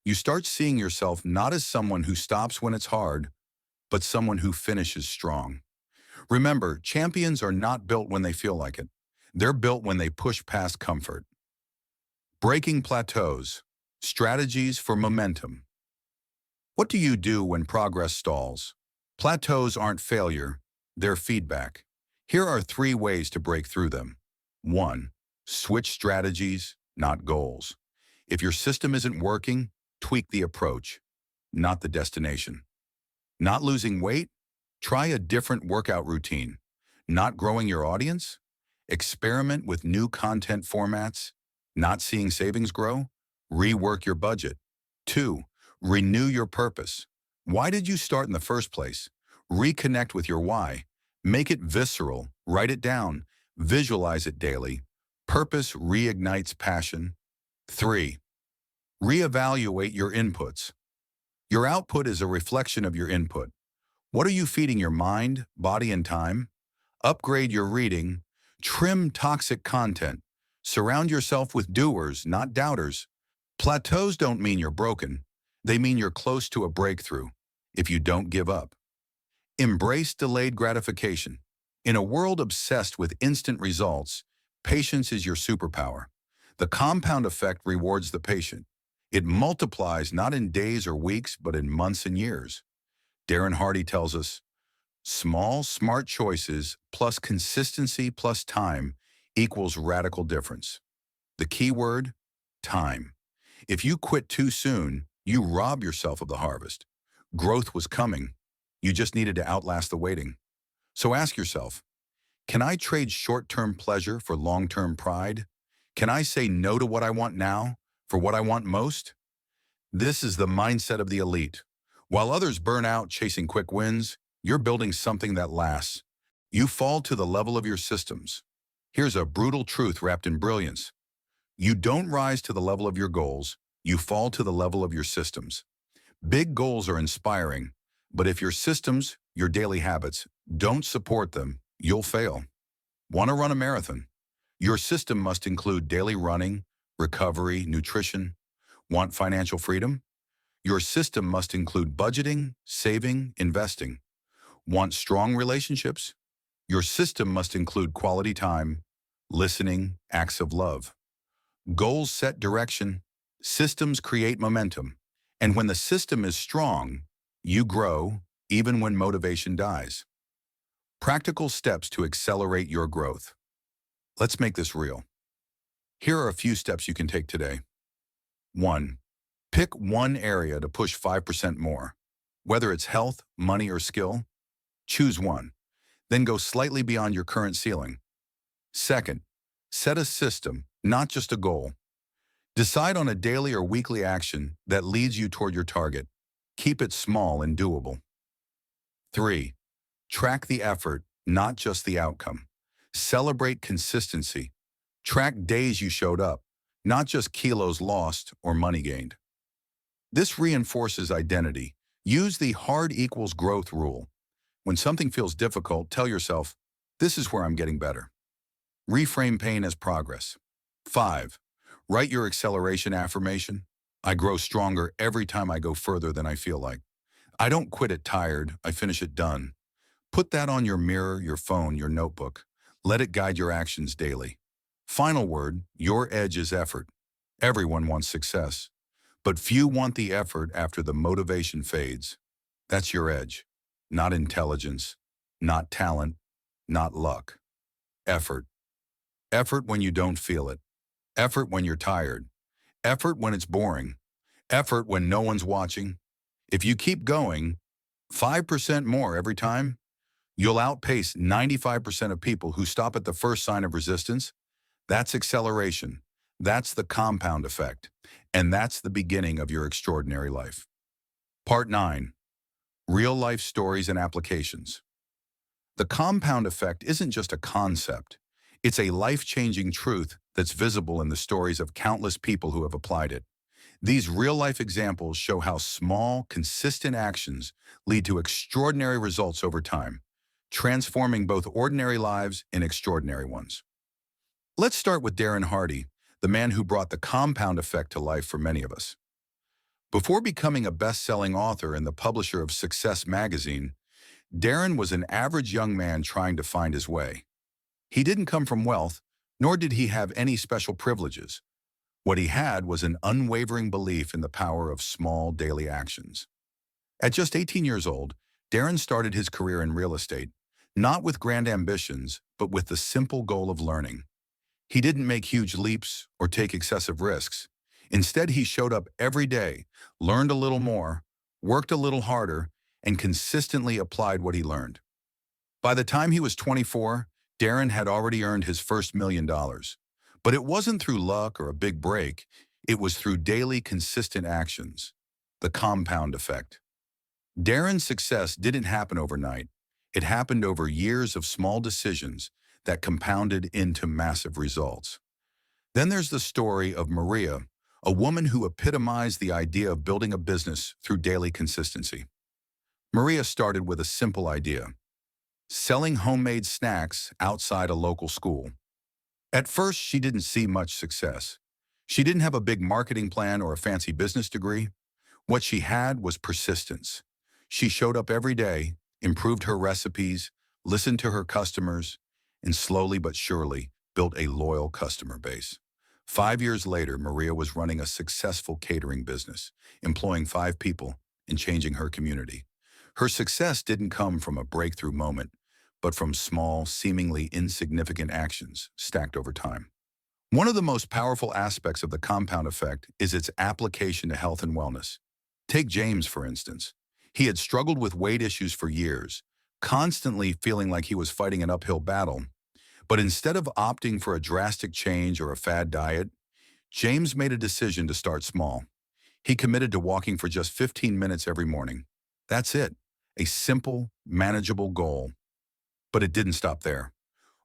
S1: You start seeing yourself not as someone who stops when it's hard, but someone who finishes strong. Remember, champions are not built when they feel like it. They're built when they push past comfort. Breaking plateaus. Strategies for momentum. What do you do when progress stalls? Plateaus aren't failure, they're feedback. Here are 3 ways to break through them. 1. Switch strategies, not goals. If your system isn't working, tweak the approach, not the destination. Not losing weight? Try a different workout routine. Not growing your audience? Experiment with new content formats. Not seeing savings grow? Rework your budget. 2. Renew your purpose. Why did you start in the first place? Reconnect with your why. Make it visceral. Write it down. Visualize it daily. Purpose reignites passion. 3. Reevaluate your inputs. Your output is a reflection of your input. What are you feeding your mind, body, and time? Upgrade your reading. Trim toxic content. Surround yourself with doers, not doubters. Plateaus don't mean you're broken. They mean you're close to a breakthrough if you don't give up. Embrace delayed gratification. In a world obsessed with instant results, patience is your superpower. The compound effect rewards the patient. It multiplies not in days or weeks, but in months and years. Darren Hardy tells us, small, smart choices plus consistency plus time equals radical difference. The key word, time. If you quit too soon, you rob yourself of the harvest. Growth was coming. You just needed to outlast the waiting. So ask yourself, can I trade short-term pleasure for long-term pride? Can I say no to what I want now for what I want most? This is the mindset of the elite. While others burn out chasing quick wins, you're building something that lasts. You fall to the level of your systems. Here's a brutal truth wrapped in brilliance. You don't rise to the level of your goals, you fall to the level of your systems. Big goals are inspiring, but if your systems, your daily habits, don't support them, you'll fail. Want to run a marathon? Your system must include daily running, recovery, nutrition. Want financial freedom? Your system must include budgeting, saving, investing. Want strong relationships? Your system must include quality time, listening, acts of love. Goals set direction. Systems create momentum. And when the system is strong, you grow even when motivation dies. Practical steps to accelerate your growth. Let's make this real. Here are a few steps you can take today. 1. Pick one area to push 5% more. Whether it's health, money, or skill, choose one. Then go slightly beyond your current ceiling. Second, set a system, not just a goal. Decide on a daily or weekly action that leads you toward your target. Keep it small and doable. 3. Track the effort, not just the outcome. Celebrate consistency. Track days you showed up, not just kilos lost or money gained. This reinforces identity. Use the hard equals growth rule. When something feels difficult, tell yourself, this is where I'm getting better. Reframe pain as progress. 5. Write your acceleration affirmation. I grow stronger every time I go further than I feel like. I don't quit it tired, I finish it done. Put that on your mirror, your phone, your notebook. Let it guide your actions daily. Final word, your edge is effort. Everyone wants success, but few want the effort after the motivation fades. That's your edge. Not intelligence, not talent, not luck. Effort. Effort when you don't feel it. Effort when you're tired. Effort when it's boring. Effort when no one's watching. If you keep going 5% more every time, you'll outpace 95% of people who stop at the first sign of resistance. That's acceleration. That's the compound effect. And that's the beginning of your extraordinary life. Part 9. Real-life stories and applications. The compound effect isn't just a concept. It's a life-changing truth that's visible in the stories of countless people who have applied it. These real-life examples show how small, consistent actions lead to extraordinary results over time, transforming both ordinary lives into extraordinary ones. Let's start with Darren Hardy, the man who brought the compound effect to life for many of us. Before becoming a best-selling author and the publisher of Success magazine, Darren was an average young man trying to find his way. He didn't come from wealth, nor did he have any special privileges. What he had was an unwavering belief in the power of small daily actions. At just 18 years old, Darren started his career in real estate, not with grand ambitions, but with the simple goal of learning. He didn't make huge leaps or take excessive risks. Instead, he showed up every day, learned a little more, worked a little harder, and consistently applied what he learned. By the time he was 24, Darren had already earned his first $1 million. But it wasn't through luck or a big break. It was through daily, consistent actions. The compound effect. Darren's success didn't happen overnight. It happened over years of small decisions that compounded into massive results. Then there's the story of Maria, a woman who epitomized the idea of building a business through daily consistency. Maria started with a simple idea: selling homemade snacks outside a local school. At first, she didn't see much success. She didn't have a big marketing plan or a fancy business degree. What she had was persistence. She showed up every day, improved her recipes, listened to her customers, and slowly but surely built a loyal customer base. 5 years later, Maria was running a successful catering business, employing 5 people and changing her community. Her success didn't come from a breakthrough moment, but from small, seemingly insignificant actions stacked over time. One of the most powerful aspects of the compound effect is its application to health and wellness. Take James, for instance. He had struggled with weight issues for years, constantly feeling like he was fighting an uphill battle. But instead of opting for a drastic change or a fad diet, James made a decision to start small. He committed to walking for just 15 minutes every morning. That's it, a simple, manageable goal. But it didn't stop there.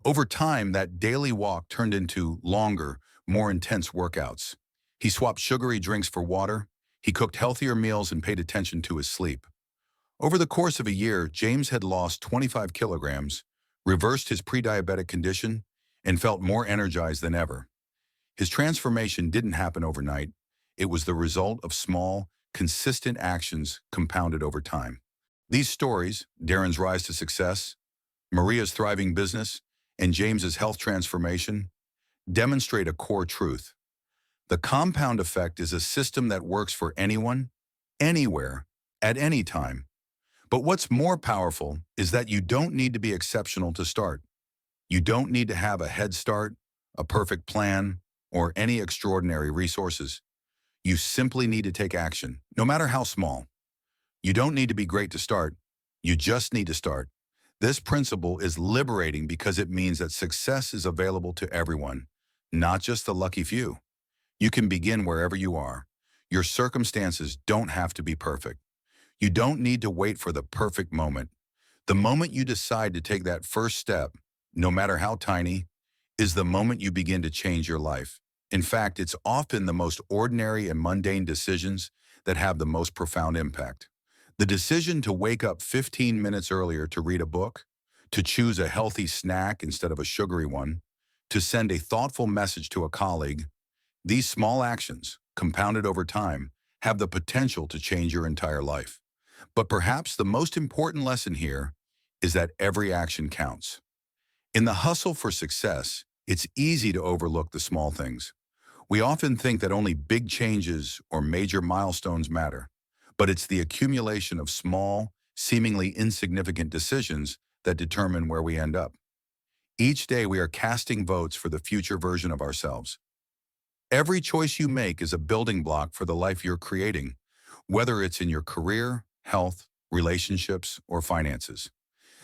S1: Over time, that daily walk turned into longer, more intense workouts. He swapped sugary drinks for water, he cooked healthier meals and paid attention to his sleep. Over the course of a year, James had lost 25 kilograms, reversed his pre-diabetic condition, and felt more energized than ever. His transformation didn't happen overnight. It was the result of small, consistent actions compounded over time. These stories, Darren's rise to success, Maria's thriving business, and James's health transformation, demonstrate a core truth. The compound effect is a system that works for anyone, anywhere, at any time. But what's more powerful is that you don't need to be exceptional to start. You don't need to have a head start, a perfect plan, or any extraordinary resources. You simply need to take action, no matter how small. You don't need to be great to start. You just need to start. This principle is liberating because it means that success is available to everyone, not just the lucky few. You can begin wherever you are. Your circumstances don't have to be perfect. You don't need to wait for the perfect moment. The moment you decide to take that first step, no matter how tiny, is the moment you begin to change your life. In fact, it's often the most ordinary and mundane decisions that have the most profound impact. The decision to wake up 15 minutes earlier to read a book, to choose a healthy snack instead of a sugary one, to send a thoughtful message to a colleague, these small actions, compounded over time, have the potential to change your entire life. But perhaps the most important lesson here is that every action counts. In the hustle for success, it's easy to overlook the small things. We often think that only big changes or major milestones matter, but it's the accumulation of small, seemingly insignificant decisions that determine where we end up. Each day we are casting votes for the future version of ourselves. Every choice you make is a building block for the life you're creating, whether it's in your career, health, relationships, or finances.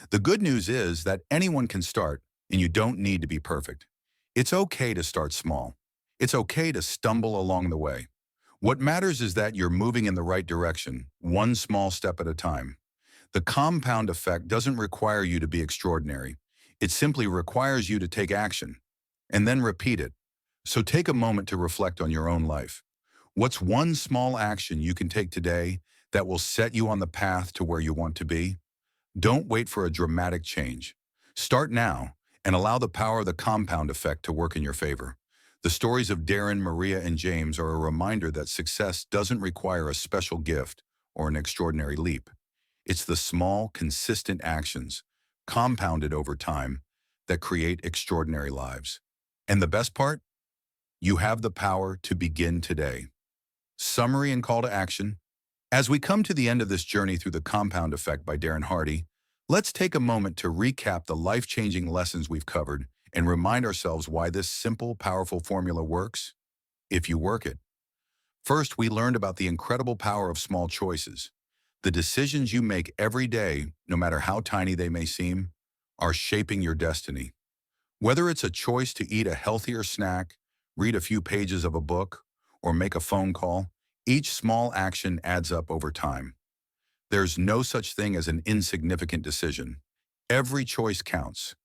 S1: The good news is that anyone can start, and you don't need to be perfect. It's okay to start small. It's okay to stumble along the way. What matters is that you're moving in the right direction, one small step at a time. The compound effect doesn't require you to be extraordinary. It simply requires you to take action, and then repeat it. So take a moment to reflect on your own life. What's one small action you can take today that will set you on the path to where you want to be? Don't wait for a dramatic change. Start now and allow the power of the compound effect to work in your favor. The stories of Darren, Maria, and James are a reminder that success doesn't require a special gift or an extraordinary leap. It's the small, consistent actions, compounded over time, that create extraordinary lives. And the best part? You have the power to begin today. Summary and call to action. As we come to the end of this journey through the compound effect by Darren Hardy, let's take a moment to recap the life-changing lessons we've covered and remind ourselves why this simple, powerful formula works if you work it. First, we learned about the incredible power of small choices. The decisions you make every day, no matter how tiny they may seem, are shaping your destiny. Whether it's a choice to eat a healthier snack, read a few pages of a book, or make a phone call, each small action adds up over time. There's no such thing as an insignificant decision. Every choice counts.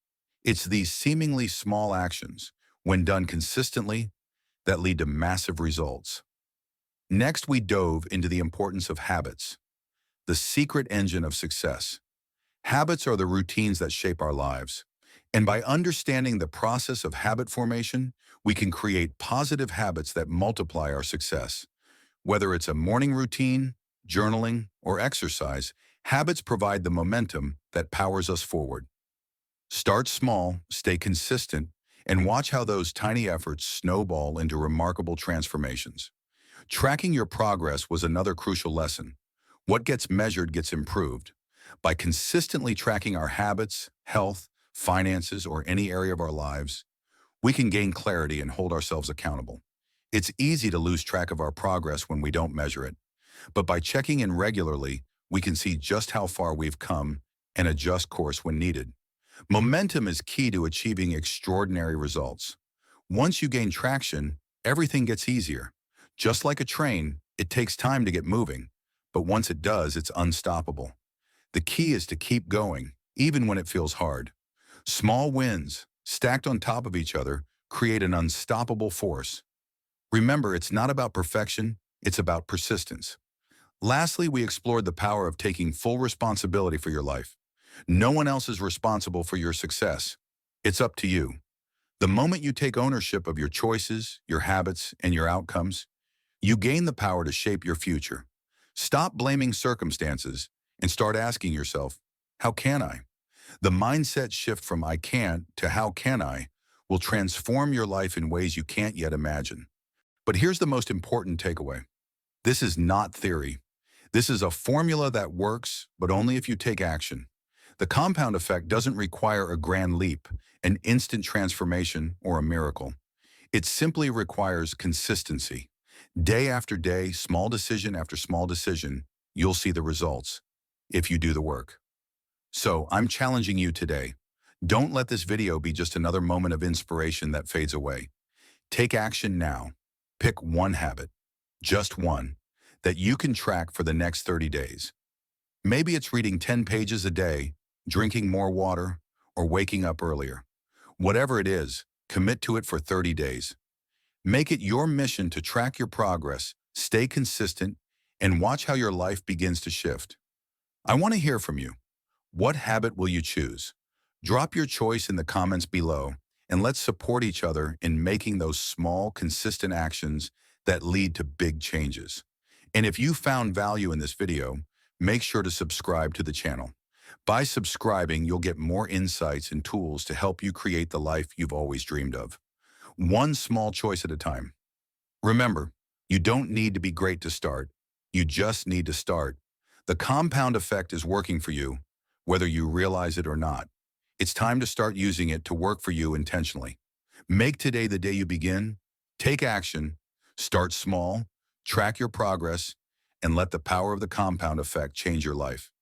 S1: It's these seemingly small actions, when done consistently, that lead to massive results. Next, we dove into the importance of habits, the secret engine of success. Habits are the routines that shape our lives. And by understanding the process of habit formation, we can create positive habits that multiply our success. Whether it's a morning routine, journaling, or exercise, habits provide the momentum that powers us forward. Start small, stay consistent, and watch how those tiny efforts snowball into remarkable transformations. Tracking your progress was another crucial lesson. What gets measured gets improved. By consistently tracking our habits, health, finances, or any area of our lives, we can gain clarity and hold ourselves accountable. It's easy to lose track of our progress when we don't measure it, but by checking in regularly, we can see just how far we've come and adjust course when needed. Momentum is key to achieving extraordinary results. Once you gain traction, everything gets easier. Just like a train, it takes time to get moving, but once it does, it's unstoppable. The key is to keep going, even when it feels hard. Small wins, stacked on top of each other, create an unstoppable force. Remember, it's not about perfection, it's about persistence. Lastly, we explored the power of taking full responsibility for your life. No one else is responsible for your success. It's up to you. The moment you take ownership of your choices, your habits, and your outcomes, you gain the power to shape your future. Stop blaming circumstances and start asking yourself, how can I? The mindset shift from I can't to how can I will transform your life in ways you can't yet imagine. But here's the most important takeaway. This is not theory. This is a formula that works, but only if you take action. The compound effect doesn't require a grand leap, an instant transformation, or a miracle. It simply requires consistency. Day after day, small decision after small decision, you'll see the results if you do the work. So I'm challenging you today. Don't let this video be just another moment of inspiration that fades away. Take action now. Pick one habit, just one, that you can track for the next 30 days. Maybe it's reading 10 pages a day, drinking more water, or waking up earlier. Whatever it is, commit to it for 30 days. Make it your mission to track your progress, stay consistent, and watch how your life begins to shift. I want to hear from you. What habit will you choose? Drop your choice in the comments below, and let's support each other in making those small, consistent actions that lead to big changes. And if you found value in this video, make sure to subscribe to the channel. By subscribing, you'll get more insights and tools to help you create the life you've always dreamed of. One small choice at a time. Remember, you don't need to be great to start. You just need to start. The compound effect is working for you, whether you realize it or not. It's time to start using it to work for you intentionally. Make today the day you begin. Take action. Start small. Track your progress. And let the power of the compound effect change your life.